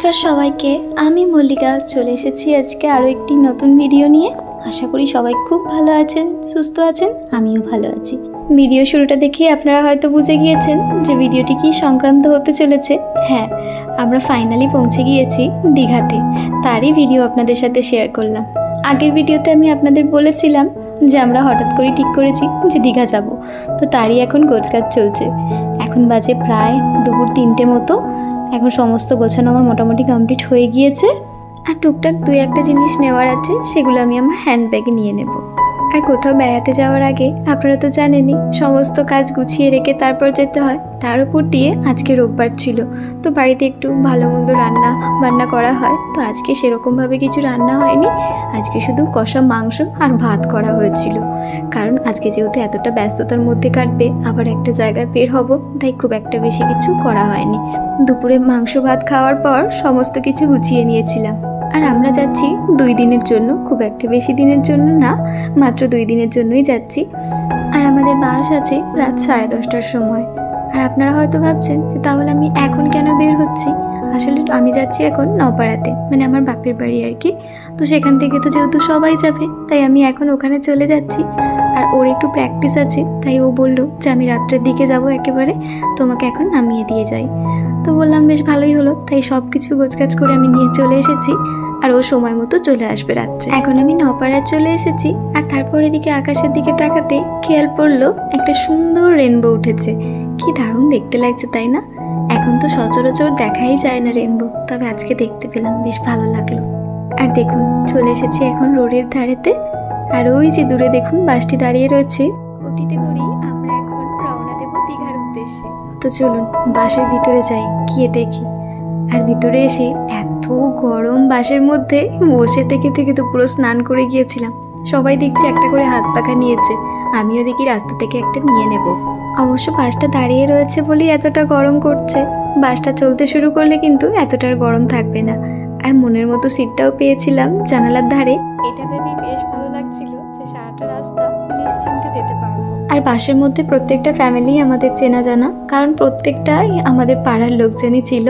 নমস্কার সবাইকে, আমি মল্লিকা চলে এসেছি আজকে আরও একটি নতুন ভিডিও নিয়ে। আশা করি সবাই খুব ভালো আছেন, সুস্থ আছেন, আমিও ভালো আছি। ভিডিও শুরুটা দেখে আপনারা হয়তো বুঝে গিয়েছেন যে ভিডিওটি কি সংক্রান্ত হতে চলেছে। হ্যাঁ, আমরা ফাইনালি পৌঁছে গিয়েছি দীঘাতে, তারই ভিডিও আপনাদের সাথে শেয়ার করলাম। আগের ভিডিওতে আমি আপনাদের বলেছিলাম যে আমরা হঠাৎ করে ঠিক করেছি যে দীঘা যাব, তো তারই এখন গোছগাছ চলছে। এখন বাজে প্রায় দুপুর 3টে মতো। এখন সমস্ত গোছানো আমার মোটামুটি কমপ্লিট হয়ে গিয়েছে, আর টুকটাক 2-1টা জিনিস নেওয়ার আছে, সেগুলো আমি আমার হ্যান্ডব্যাগে নিয়ে নেব। আর কোথাও বেড়াতে যাওয়ার আগে আপনারা তো জানেনই সমস্ত কাজ গুছিয়ে রেখে তারপর যেতে হয়। তার উপর দিয়ে আজকে রোববার ছিল, তো বাড়িতে একটু ভালো মন্দ রান্না বান্না করা হয়। তো আজকে সেরকমভাবে কিছু রান্না হয়নি, আজকে শুধু কষা মাংস আর ভাত করা হয়েছিল। কারণ আজকে যেহেতু এতটা ব্যস্ততার মধ্যে কাটবে, আবার একটা জায়গায় বের হব, তাই খুব একটা বেশি কিছু করা হয়নি। দুপুরে মাংস ভাত খাওয়ার পর সমস্ত কিছু গুছিয়ে নিয়েছিলাম। আর আমরা যাচ্ছি 2 দিনের জন্য, খুব একটা বেশি দিনের জন্য না, মাত্র 2 দিনের জন্যই যাচ্ছি। আর আমাদের বাস আছে রাত 10:30টার সময়। আর আপনারা হয়তো ভাবছেন যে তাহলে আমি এখন কেন বের হচ্ছি। আসলে আমি যাচ্ছি এখন নপাড়াতে, মানে আমার বাপের বাড়ি আর কি। তো সেখান থেকে তো যেহেতু সবাই যাবে, তাই আমি এখন ওখানে চলে যাচ্ছি। আর ওর একটু প্র্যাকটিস আছে, তাই ও বললো যে আমি রাত্রের দিকে যাব, একেবারে তোমাকে এখন নামিয়ে দিয়ে যাই। তো বললাম বেশ ভালোই হলো, তাই সব কিছু গোছগাছ করে আমি নিয়ে চলে এসেছি। আর ও সময় মতো চলে আসবে রাত্রে। এখন আমি নপাড়ায় চলে এসেছি, আর তারপর এদিকে আকাশের দিকে তাকাতে খেয়াল পড়লো একটা সুন্দর রেনবো উঠেছে। কি দারুণ দেখতে লাগছে, তাই না? এখন তো সচরাচর দেখাই যায় না রেনবো, তবে আজকে দেখতে পেলাম, বেশ ভালো লাগলো। আর দেখুন চলে এসেছি এখন রোডের ধারেতে। আর ওই যে দূরে দেখুন বাসটি দাঁড়িয়ে রয়েছে, ওটিতে করেই আমরা এখন রওনা দেব দীঘার উদ্দেশ্যে। তো চলুন বাসের ভিতরে যাই, গিয়ে দেখি। আর ভিতরে এসে এত গরম, বাসের মধ্যে বসে থেকে থেকে তো পুরো স্নান করে গিয়েছিলাম। সবাই দেখছি একটা করে হাত পাখা নিয়েছে, আমিও দেখি রাস্তা থেকে একটা নিয়ে নেব। অবশ্য বাসটা দাঁড়িয়ে রয়েছে বলেই এতটা গরম করছে, বাসটা চলতে শুরু করলে কিন্তু এতটা আর গরম থাকবে না। আর মনের মতো সিটটাও পেয়েছিলাম জানালার ধারে, এটা ভেবেই বেশ ভালো লাগছিল যে সারাটা রাস্তা নিশ্চিন্তে যেতে পারবো। আর বাসের মধ্যে প্রত্যেকটা ফ্যামিলি আমাদের চেনা জানা, কারণ প্রত্যেকটাই আমাদের পাড়ার লোকজনই ছিল।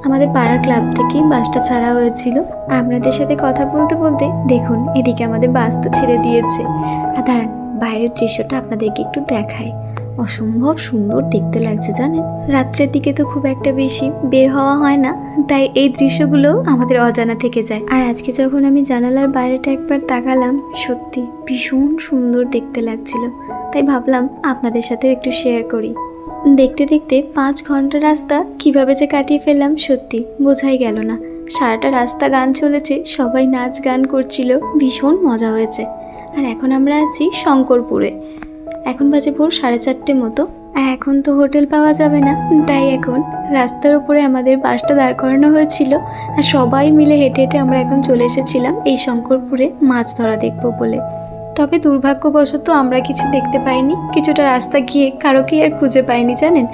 আমাদের পাড়ার ক্লাব থেকেই বাসটা ছাড়া হয়েছিল। আপনাদের সাথে কথা বলতে বলতে দেখুন এদিকে আমাদের বাস তো ছেড়ে দিয়েছে। আর দাঁড়ান, বাইরের দৃশ্যটা আপনাদেরকে একটু দেখাই। অসম্ভব সুন্দর দেখতে লাগছে জানেন। রাত্রের দিকে তো খুব একটা বেশি বের হওয়া হয় না, তাই এই দৃশ্যগুলো আমাদের অজানা থেকে যায়। আর আজকে যখন আমি জানালার বাইরেটা একবার তাকালাম, সত্যি ভীষণ সুন্দর দেখতে লাগছিল, তাই ভাবলাম আপনাদের সাথেও একটু শেয়ার করি। দেখতে দেখতে 5 ঘন্টা রাস্তা কিভাবে যে কাটিয়ে ফেললাম সত্যি বোঝাই গেল না। সারাটা রাস্তা গান চলেছে, সবাই নাচ গান করছিল, ভীষণ মজা হয়েছে। আর এখন আমরা আছি শঙ্করপুরে। এখন বাজে ভোর 4:30 মতো। আর এখন তো হোটেল পাওয়া যাবে না, তাই এখন রাস্তার উপরে আমাদের বাসটা দাঁড় করানো হয়েছিল। আর সবাই মিলে হেঁটে হেঁটে আমরা এখন চলে এসেছিলাম এই শঙ্করপুরে মাছ ধরা দেখবো বলে। তবে দুর্ভাগ্যবশত আমরা কিছু দেখতে পাইনি। কিছুটা রাস্তা গিয়ে কারোকেই আর খুঁজে পাইনি জানেন।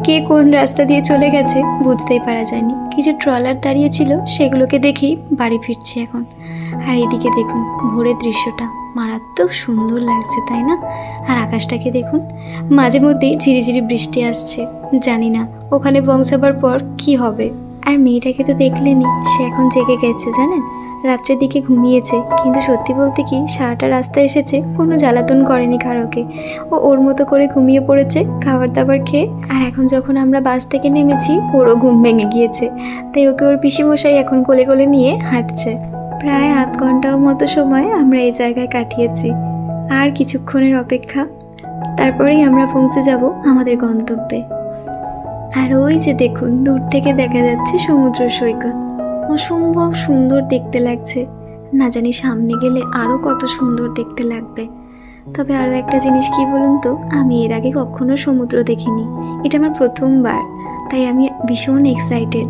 কে কোন রাস্তা দিয়ে চলে গেছে বুঝতেই পারা যায়নি। কিছু ট্রলার দাঁড়িয়ে ছিল, সেগুলোকে দেখেই বাড়ি ফিরছি এখন। আর এদিকে দেখুন ভোরের দৃশ্যটা মারাত্মক সুন্দর লাগছে, তাই না? আর আকাশটাকে দেখুন, মাঝে মধ্যেই ঝিরিঝিরি বৃষ্টি আসছে। জানি না ওখানে পৌঁছাবার পর কি হবে। আর মেয়েটাকে তো দেখলেনি, সে এখন জেগে গেছে জানেন। রাত্রের দিকে ঘুমিয়েছে, কিন্তু সত্যি বলতে কি সারাটা রাস্তা এসেছে, কোনো জ্বালাতন করেনি কারোকে। ও ওর মতো করে ঘুমিয়ে পড়েছে খাবার দাবার খেয়ে। আর এখন যখন আমরা বাস থেকে নেমেছি, ওরও ঘুম ভেঙে গিয়েছে, তাই ওকে ওর পিসিমশাই এখন কোলে কোলে নিয়ে হাঁটছে। প্রায় 8 ঘন্টার মতো সময় আমরা এই জায়গায় কাটিয়েছি। আর কিছুক্ষণের অপেক্ষা, তারপরেই আমরা পৌঁছে যাব আমাদের গন্তব্যে। আর ওই যে দেখুন দূর থেকে দেখা যাচ্ছে সমুদ্র সৈকত, অসম্ভব সুন্দর দেখতে লাগছে। না জানি সামনে গেলে আরও কত সুন্দর দেখতে লাগবে। তবে আরও একটা জিনিস কি বলুন তো, আমি এর আগে কখনো সমুদ্র দেখিনি, এটা আমার প্রথমবার, তাই আমি ভীষণ এক্সাইটেড।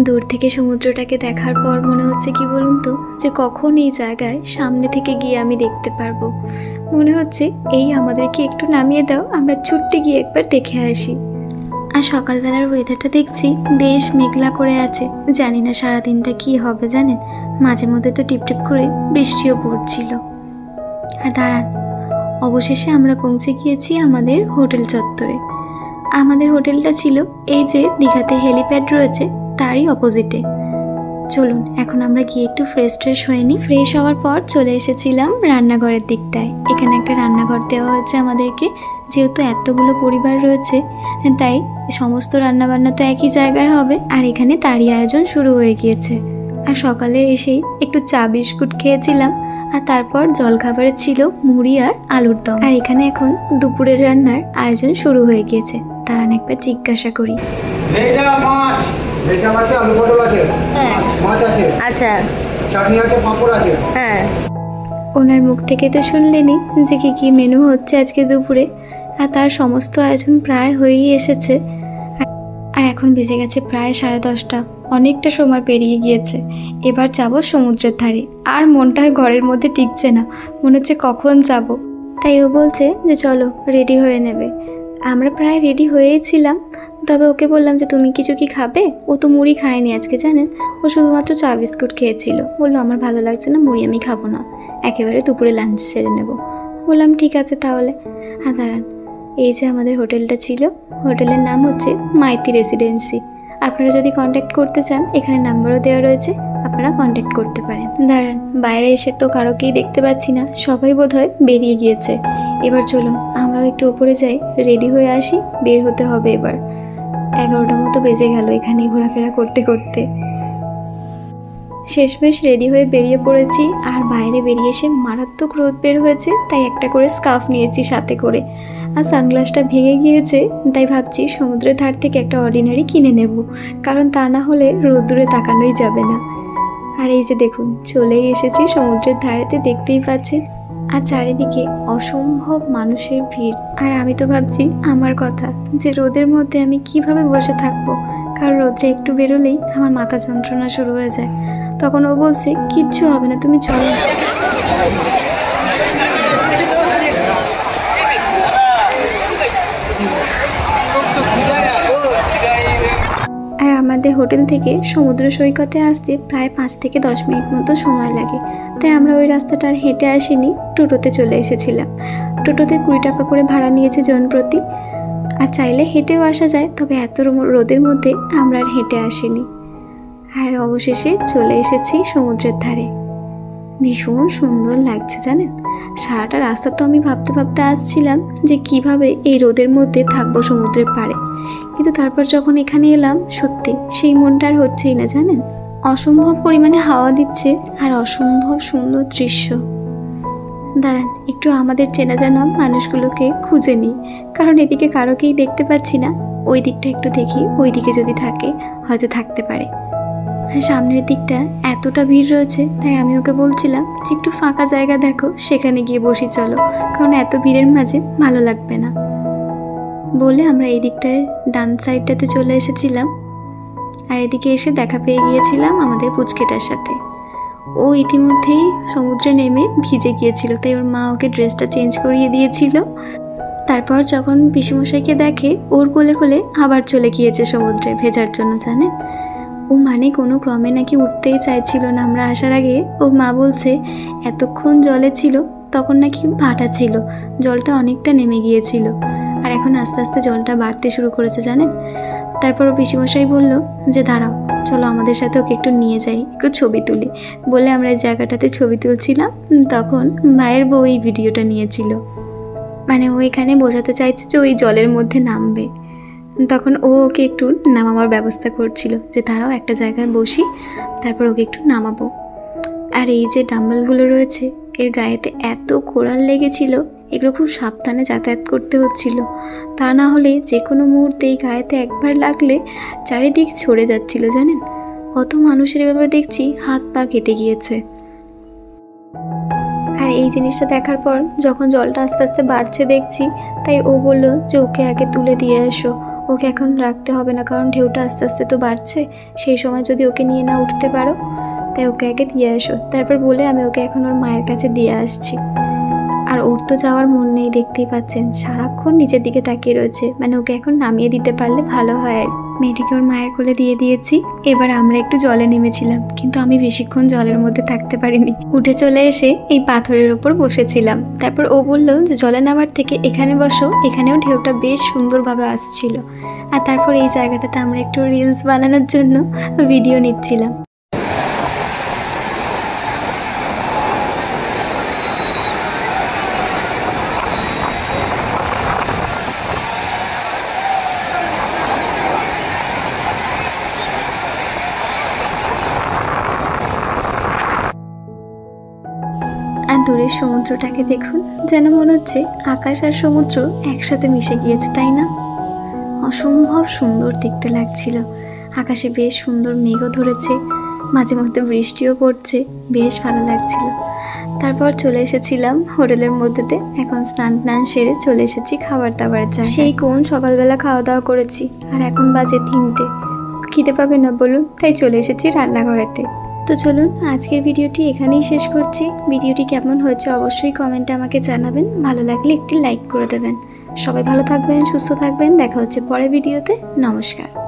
দূর থেকে সমুদ্রটাকে দেখার পর মনে হচ্ছে কি বলুন তো, যে কখন এই জায়গায় সামনে থেকে গিয়ে আমি দেখতে পারবো। মনে হচ্ছে এই আমাদেরকে একটু নামিয়ে দাও, আমরা ছুটতে গিয়ে একবার দেখে আসি। আর সকালবেলার ওয়েদারটা দেখছি বেশ মেঘলা করে আছে, জানি না সারাদিনটা কি হবে জানেন। মাঝে মধ্যে তো টিপটিপ করে বৃষ্টিও পড়ছিল। আর দাঁড়ান, অবশেষে আমরা পৌঁছে গিয়েছি আমাদের হোটেল চত্বরে। আমাদের হোটেলটা ছিল এই যে দীঘাতে হেলিপ্যাড রয়েছে তারই অপোজিটে। চলুন এখন আমরা গিয়ে একটু ফ্রেশ হয়ে নিই। ফ্রেশ হওয়ার পর চলে এসেছিলাম রান্নাঘরের দিকটায়। এখানে একটা রান্নাঘর দেওয়া হচ্ছে আমাদেরকে, যেহেতু এতগুলো পরিবার রয়েছে তাই সমস্ত রান্নাবান্না তো একই জায়গায় হবে। আর এখানে তারই আয়োজন শুরু হয়ে গিয়েছে। আর সকালে এসেই একটু চা বিস্কুট খেয়েছিলাম, আর তারপর জলখাবারে ছিল মুড়ি আর আলুর দম। আর এখানে এখন দুপুরের রান্নার আয়োজন শুরু হয়ে গিয়েছে। দাঁড়ান একবার জিজ্ঞাসা করি। আচ্ছা, হ্যাঁ, ওনার মুখ থেকে তো শুনলেনি যে কি কি মেনু হচ্ছে আজকে দুপুরে। আর তার সমস্ত আয়োজন প্রায় হয়েই এসেছে। আর এখন বেজে গেছে প্রায় 10:30। অনেকটা সময় পেরিয়ে গিয়েছে। এবার যাব সমুদ্রের ধারে। আর মনটার ঘরের মধ্যে টিকছে না, মনে হচ্ছে কখন যাব। তাই ও বলছে যে চলো রেডি হয়ে নেবে। আমরা প্রায় রেডি হয়েছিলাম, তবে ওকে বললাম যে তুমি কিছু কি খাবে। ও তো মুড়ি খায়নি আজকে, জানেন, ও শুধুমাত্র চা বিস্কুট খেয়েছিল। বললো আমার ভালো লাগছে না, মুড়ি আমি খাবো না, একেবারে দুপুরে লাঞ্চ সেরে নেব। বললাম ঠিক আছে তাহলে। হ্যাঁ দাঁড়ান, এই যে আমাদের হোটেলটা ছিল, হোটেলের নাম হচ্ছে মাইতি রেসিডেন্সি। আপনারা যদি কন্ট্যাক্ট করতে চান এখানে নাম্বারও দেওয়া রয়েছে, আপনারা কন্ট্যাক্ট করতে পারেন। দাঁড়ান, বাইরে এসে তো কারোকেই দেখতে পাচ্ছি না, সবাই বোধহয় বেরিয়ে গিয়েছে। এবার চলুন আমরাও একটু উপরে যাই, রেডি হয়ে আসি, বের হতে হবে এবার। 11টার মতো বেজে গেল এখানে ঘোরাফেরা করতে করতে। শেষমেশ রেডি হয়ে বেরিয়ে পড়েছি। আর বাইরে বেরিয়ে এসে মারাত্মক রোদ বের হয়েছে, তাই একটা করে স্কার্ফ নিয়েছি সাথে করে। আর সানগ্লাসটা ভেঙে গিয়েছে, তাই ভাবছি সমুদ্রের ধার থেকে একটা অর্ডিনারি কিনে নেব, কারণ তা না হলে রোদ্দুরে তাকানোই যাবে না। আর এই যে দেখুন চলেই এসেছি সমুদ্রের ধারেতে, দেখতেই পাচ্ছেন। আর চারিদিকে অসম্ভব মানুষের ভিড়। আর আমি তো ভাবছি আমার কথা, যে রোদের মধ্যে আমি কিভাবে বসে থাকবো, কারণ রোদে একটু বেরোলেই আমার মাথা যন্ত্রণা শুরু হয়ে যায়। তখন ও বলছে কিচ্ছু হবে না, তুমি চলো। আর আমাদের হোটেল থেকে সমুদ্র সৈকতে আসতে প্রায় 5 থেকে 10 মিনিট মতো সময় লাগে। তাই আমরা ওই রাস্তাটা আর হেঁটে আসিনি, টোটোতে চলে এসেছিলাম। টোটোতে 20 টাকা করে ভাড়া নিয়েছে জন প্রতি। আর চাইলে হেঁটেও আসা যায়, তবে এত রোদের মধ্যে আমরা আর হেঁটে আসিনি। আর অবশেষে চলে এসেছি সমুদ্রের ধারে। ভীষণ সুন্দর লাগছে জানেন। সারাটা রাস্তা তো আমি ভাবতে ভাবতে আসছিলাম যে কিভাবে এই রোদের মধ্যে থাকবো সমুদ্রের পাড়ে, কিন্তু তারপর যখন এখানে এলাম সত্যি সেই মনটা আর হচ্ছেই না জানেন। অসম্ভব পরিমাণে হাওয়া দিচ্ছে আর অসম্ভব সুন্দর দৃশ্য। দাঁড়ান একটু আমাদের চেনা জানা মানুষগুলোকে খুঁজে নিই, কারণ এদিকে কারোকেই দেখতে পাচ্ছি না। ওই দিকটা একটু দেখি, ওই দিকে যদি থাকে হয়তো থাকতে পারে। সামনের দিকটা এতটা ভিড় রয়েছে, তাই আমি ওকে বলছিলাম যে একটু ফাঁকা জায়গা দেখো, সেখানে গিয়ে বসি চলো, কারণ এত ভিড়ের মাঝে ভালো লাগবে না। বলে আমরা এই দিকটায় ডান সাইডটাতে চলে এসেছিলাম। আর এদিকে এসে দেখা পেয়ে গিয়েছিলাম আমাদের পুচকেটার সাথে। ও ইতিমধ্যেই সমুদ্রে নেমে ভিজে গিয়েছিল, তাই ওর মা ওকে ড্রেসটা চেঞ্জ করিয়ে দিয়েছিল। তারপর যখন পিসিমশাইকে দেখে, ওর কোলে কোলে আবার চলে গিয়েছে সমুদ্রে ভেজার জন্য জানেন। ও মানে কোনো ক্রমে নাকি উঠতেই চাইছিল না। আমরা আসার আগে ওর মা বলছে এতক্ষণ জলে ছিল, তখন নাকি ভাটা ছিল, জলটা অনেকটা নেমে গিয়েছিল, আর এখন আস্তে আস্তে জলটা বাড়তে শুরু করেছে জানেন। তারপর ও পিসিমশাই বলল যে দাঁড়াও চলো আমাদের সাথে ওকে একটু নিয়ে যাই, একটু ছবি তুলি। বলে আমরা এই জায়গাটাতে ছবি তুলছিলাম, তখন ভাইয়ের বউ এই ভিডিওটা নিয়েছিল। মানে ও এখানে বোঝাতে চাইছে যে ওই জলের মধ্যে নামবে। তখন ও ওকে একটু নামাবার ব্যবস্থা করছিল, যে দাঁড়াও একটা জায়গায় বসি, তারপর ওকে একটু নামাবো। আর এই যে ডাম্বেলগুলো রয়েছে, এর গায়েতে এত কোড়াল লেগেছিল, এগুলো খুব সাবধানে যাতায়াত করতে হচ্ছিল, তা না হলে যে কোনো মুহূর্তে এই গায়েতে একবার লাগলে চারিদিক ছড়ে যাচ্ছিল জানেন। কত মানুষের এভাবে দেখছি হাত পা কেটে গিয়েছে। আর এই জিনিসটা দেখার পর যখন জলটা আস্তে আস্তে বাড়ছে দেখছি, তাই ও বলল যে ওকে আগে তুলে দিয়ে এসো, ওকে এখন রাখতে হবে না, কারণ ঢেউটা আস্তে আস্তে তো বাড়ছে, সেই সময় যদি ওকে নিয়ে না উঠতে পারো, তাই ওকে আগে দিয়ে আসো। তারপর বলে আমি ওকে এখন ওর মায়ের কাছে দিয়ে আসছি। আর ওর তো যাওয়ার মন নেই, দেখতেই পাচ্ছেন সারাক্ষণ নিচের দিকে তাকিয়ে রয়েছে, মানে ওকে এখন নামিয়ে দিতে পারলে ভালো হয়। মেয়েটিকে ওর মায়ের কোলে দিয়ে দিয়েছি। এবার আমরা একটু জলে নেমেছিলাম, কিন্তু আমি বেশিক্ষণ জলের মধ্যে থাকতে পারিনি। উঠে চলে এসে এই পাথরের ওপর বসেছিলাম। তারপর ও বলল যে জলে নামার থেকে এখানে বসো, এখানেও ঢেউটা বেশ সুন্দরভাবে আসছিল। আর তারপর এই জায়গাটাতে আমরা একটু রিলস বানানোর জন্য ভিডিও নিচ্ছিলাম। দূরের সমুদ্রটাকে দেখুন, যেন মনে হচ্ছে আকাশ আর সমুদ্র একসাথে মিশে গিয়েছে, তাই না? অসম্ভব সুন্দর দেখতে লাগছিল। আকাশে বেশ সুন্দর মেঘও ধরেছে, মাঝে মধ্যে বৃষ্টিও পড়ছে, বেশ ভালো লাগছিল। তারপর চলে এসেছিলাম হোটেলের মধ্যেতে। এখন স্নান টান সেরে চলে এসেছি খাবার দাবারের জায়গায়। সেই কোন সকালবেলা খাওয়া দাওয়া করেছি, আর এখন বাজে 3টে। খিদে পাবে না বলুন, তাই চলে এসেছি রান্নাঘরেতে। তো চলুন আজকের ভিডিওটি এখানেই শেষ করছি। ভিডিওটি কেমন হয়েছে অবশ্যই কমেন্টে আমাকে জানাবেন। ভালো লাগলে একটি লাইক করে দেবেন। সবাই ভালো থাকবেন, সুস্থ থাকবেন। দেখা হচ্ছে পরের ভিডিওতে। নমস্কার।